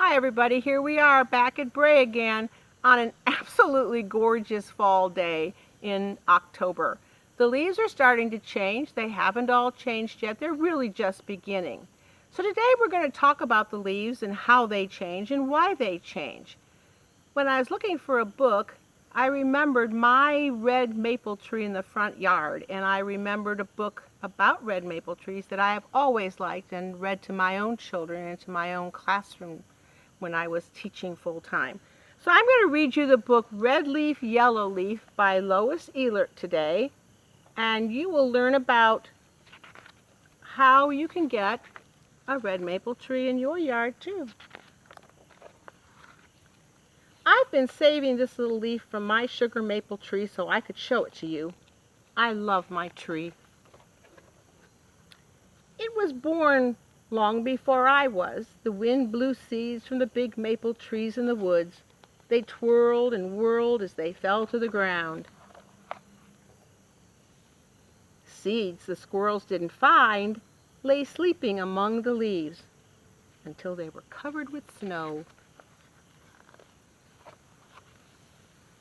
Hi everybody, here we are back at Bray again on an absolutely gorgeous fall day in October. The leaves are starting to change. They haven't all changed yet. They're really just beginning. So today we're going to talk about the leaves and how they change and why they change. When I was looking for a book, I remembered my red maple tree in the front yard, and I remembered a book about red maple trees that I have always liked and read to my own children and to my own classroom when I was teaching full-time. So I'm going to read you the book Red Leaf, Yellow Leaf by Lois Ehlert today, and you will learn about how you can get a red maple tree in your yard too. I've been saving this little leaf from my sugar maple tree so I could show it to you. I love my tree. It was born long before I was. The wind blew seeds from the big maple trees in the woods. They twirled and whirled as they fell to the ground. Seeds the squirrels didn't find lay sleeping among the leaves until they were covered with snow.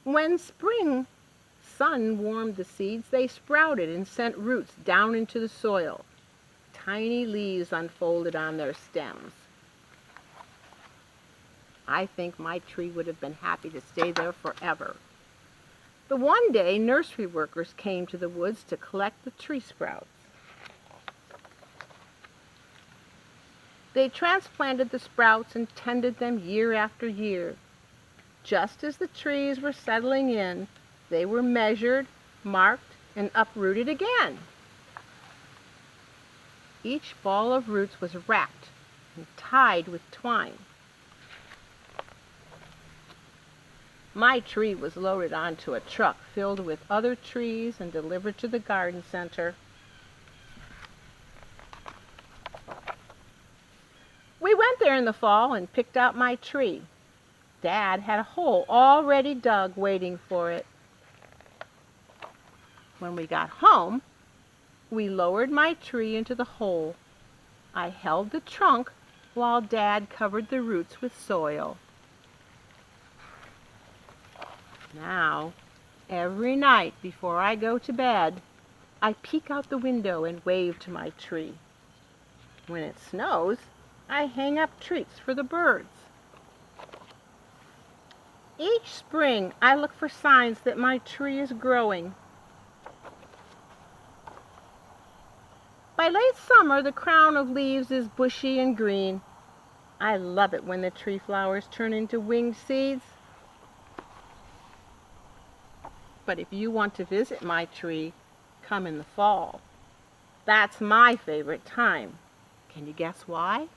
When spring sun warmed the seeds, they sprouted and sent roots down into the soil. Tiny leaves unfolded on their stems. I think my tree would have been happy to stay there forever. But one day, nursery workers came to the woods to collect the tree sprouts. They transplanted the sprouts and tended them year after year. Just as the trees were settling in, they were measured, marked, and uprooted again. Each ball of roots was wrapped and tied with twine. My tree was loaded onto a truck filled with other trees and delivered to the garden center. We went there in the fall and picked out my tree. Dad had a hole already dug waiting for it. When we got home, we lowered my tree into the hole. I held the trunk while Dad covered the roots with soil. Now, every night before I go to bed, I peek out the window and wave to my tree. When it snows, I hang up treats for the birds. Each spring, I look for signs that my tree is growing. By late summer, the crown of leaves is bushy and green. I love it when the tree flowers turn into winged seeds. But if you want to visit my tree, come in the fall. That's my favorite time. Can you guess why?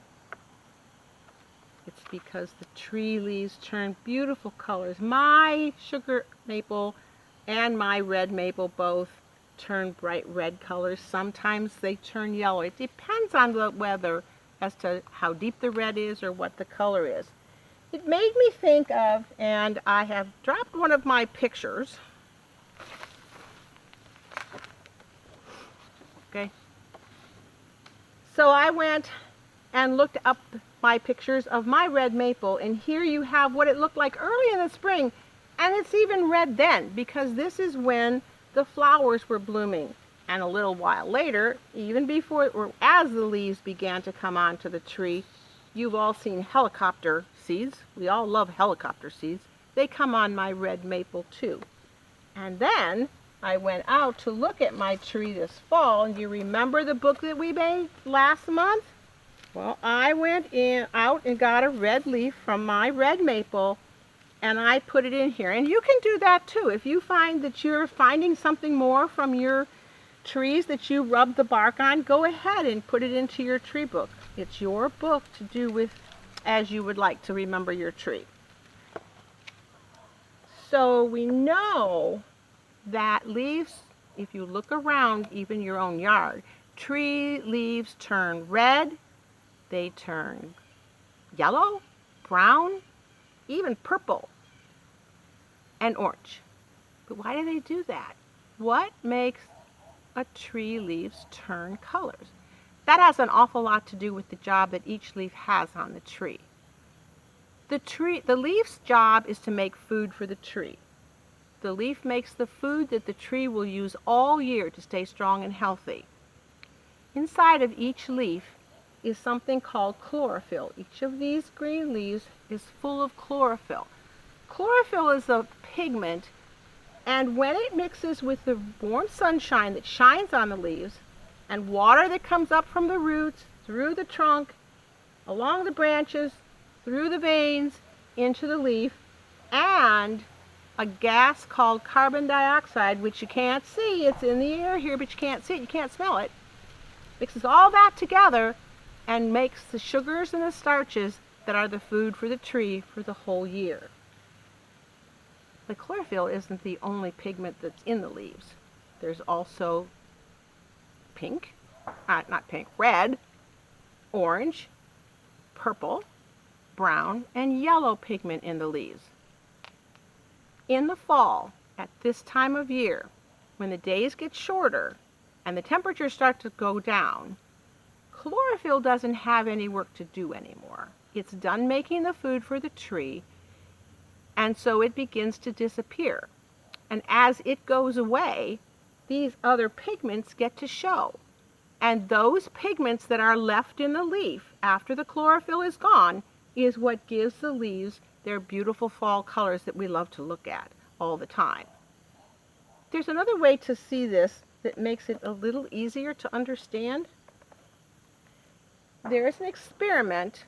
It's because the tree leaves turn beautiful colors. My sugar maple and my red maple both turn bright red colors. Sometimes they turn yellow. It depends on the weather as to how deep the red is or what the color is. It made me think of, and I have dropped one of my pictures. Okay. So I went and looked up my pictures of my red maple, and here you have what it looked like early in the spring, and it's even red then because this is when the flowers were blooming. And a little while later, even before or as the leaves began to come onto the tree, you've all seen helicopter seeds. We all love helicopter seeds. They come on my red maple too. And then I went out to look at my tree this fall, and you remember the book that we made last month? Well, I went out and got a red leaf from my red maple, and I put it in here. And you can do that too. If you find that you're finding something more from your trees that you rub the bark on, go ahead and put it into your tree book. It's your book to do with as you would like to remember your tree. So we know that leaves, if you look around even your own yard, tree leaves turn red, they turn yellow, brown, even purple, and orange. But why do they do that? What makes a tree leaves turn colors? That has an awful lot to do with the job that each leaf has on the tree. The leaf's job is to make food for the tree. The leaf makes the food that the tree will use all year to stay strong and healthy. Inside of each leaf is something called chlorophyll. Each of these green leaves is full of chlorophyll. Chlorophyll is a pigment, and when it mixes with the warm sunshine that shines on the leaves and water that comes up from the roots, through the trunk, along the branches, through the veins, into the leaf, and a gas called carbon dioxide, which you can't see, it's in the air here, but you can't see it, you can't smell it, mixes all that together and makes the sugars and the starches that are the food for the tree for the whole year. The chlorophyll isn't the only pigment that's in the leaves. There's also red, orange, purple, brown, and yellow pigment in the leaves. In the fall, at this time of year, when the days get shorter and the temperatures start to go down, chlorophyll doesn't have any work to do anymore. It's done making the food for the tree, and so it begins to disappear. And as it goes away, these other pigments get to show. And those pigments that are left in the leaf after the chlorophyll is gone is what gives the leaves their beautiful fall colors that we love to look at all the time. There's another way to see this that makes it a little easier to understand. There is an experiment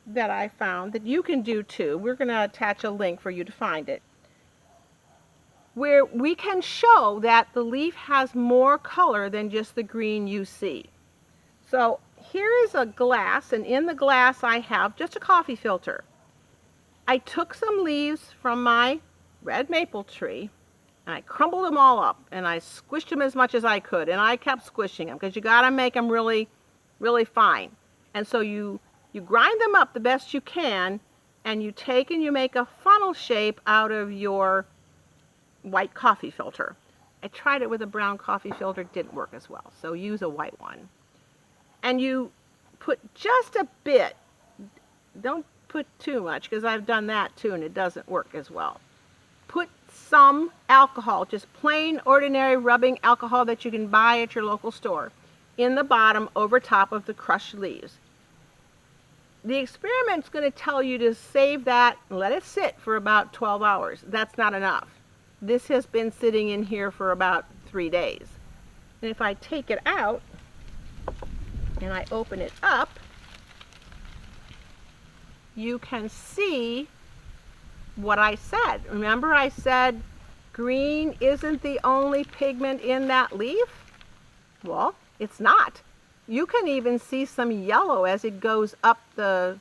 that I found that you can do too. We're going to attach a link for you to find it, where we can show that the leaf has more color than just the green you see. So here is a glass, and in the glass I have just a coffee filter. I took some leaves from my red maple tree and I crumbled them all up and I squished them as much as I could, and I kept squishing them because you got to make them really, really fine. And so you grind them up the best you can, and you take and you make a funnel shape out of your white coffee filter. I tried it with a brown coffee filter, didn't work as well, so use a white one. And you put just a bit, don't put too much because I've done that too and it doesn't work as well. Put some alcohol, just plain ordinary rubbing alcohol that you can buy at your local store, in the bottom over top of the crushed leaves. The experiment's going to tell you to save that and let it sit for about 12 hours. That's not enough. This has been sitting in here for about 3 days. And if I take it out and I open it up, you can see what I said. Remember I said green isn't the only pigment in that leaf? Well, it's not. You can even see some yellow as it goes up the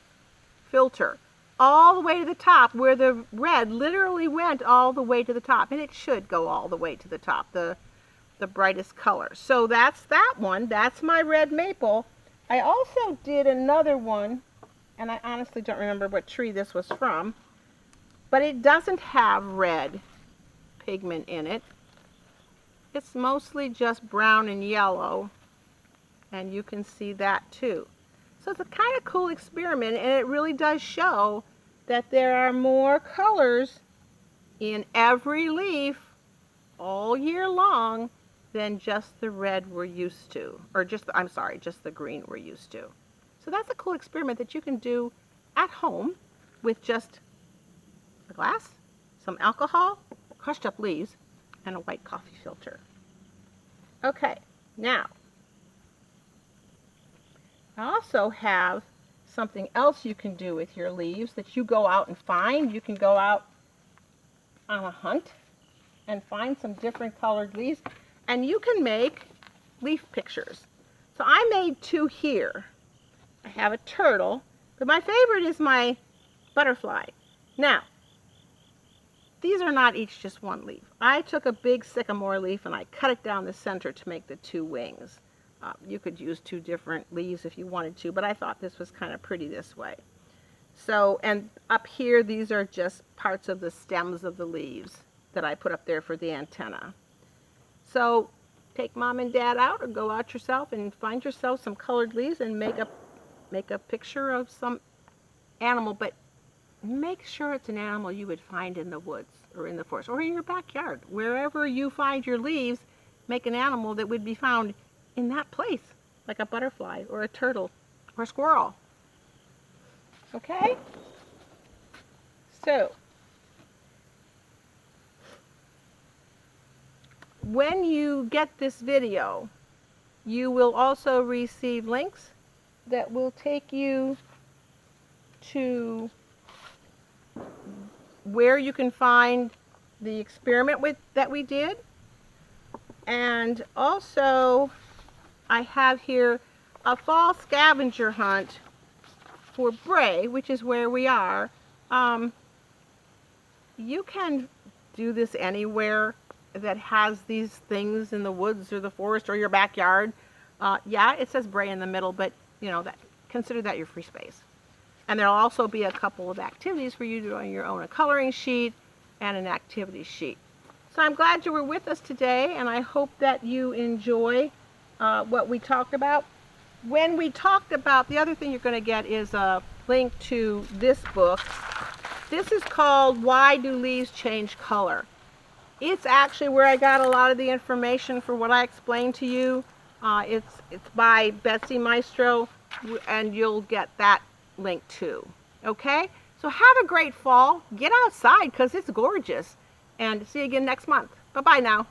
filter, all the way to the top, where the red literally went all the way to the top, and it should go all the way to the top, the brightest color. So that's that one. That's my red maple. I also did another one, and I honestly don't remember what tree this was from, but it doesn't have red pigment in it. It's mostly just brown and yellow, and you can see that too. So it's a kind of cool experiment, and it really does show that there are more colors in every leaf all year long than just the red we're used to, or just the green we're used to. So that's a cool experiment that you can do at home with just a glass, some alcohol, crushed up leaves, and a white coffee filter. Okay, now I also have something else you can do with your leaves that you go out and find. You can go out on a hunt and find some different colored leaves, and you can make leaf pictures. So I made 2 here. I have a turtle, but my favorite is my butterfly. Now, these are not each just 1 leaf. I took a big sycamore leaf and I cut it down the center to make the 2 wings. You could use 2 different leaves if you wanted to, but I thought this was kind of pretty this way. So, and up here, these are just parts of the stems of the leaves that I put up there for the antenna. So take Mom and Dad out, or go out yourself and find yourself some colored leaves and make a picture of some animal. But make sure it's an animal you would find in the woods or in the forest or in your backyard. Wherever you find your leaves, make an animal that would be found in that place, like a butterfly or a turtle or a squirrel. Okay? So, when you get this video, you will also receive links that will take you to where you can find the experiment that we did. And also, I have here a fall scavenger hunt for Bray, which is where we are. You can do this anywhere that has these things in the woods or the forest or your backyard. Yeah, it says Bray in the middle, but you know, consider that your free space. And there'll also be a couple of activities for you to do on your own, a coloring sheet and an activity sheet. So I'm glad you were with us today, and I hope that you enjoy what we talked about. When we talked about, the other thing you're going to get is a link to this book. This is called Why Do Leaves Change Color? It's actually where I got a lot of the information for what I explained to you. It's by Betsy Maestro, and you'll get that link too. Okay? So have a great fall. Get outside because it's gorgeous. And see you again next month. Bye-bye now.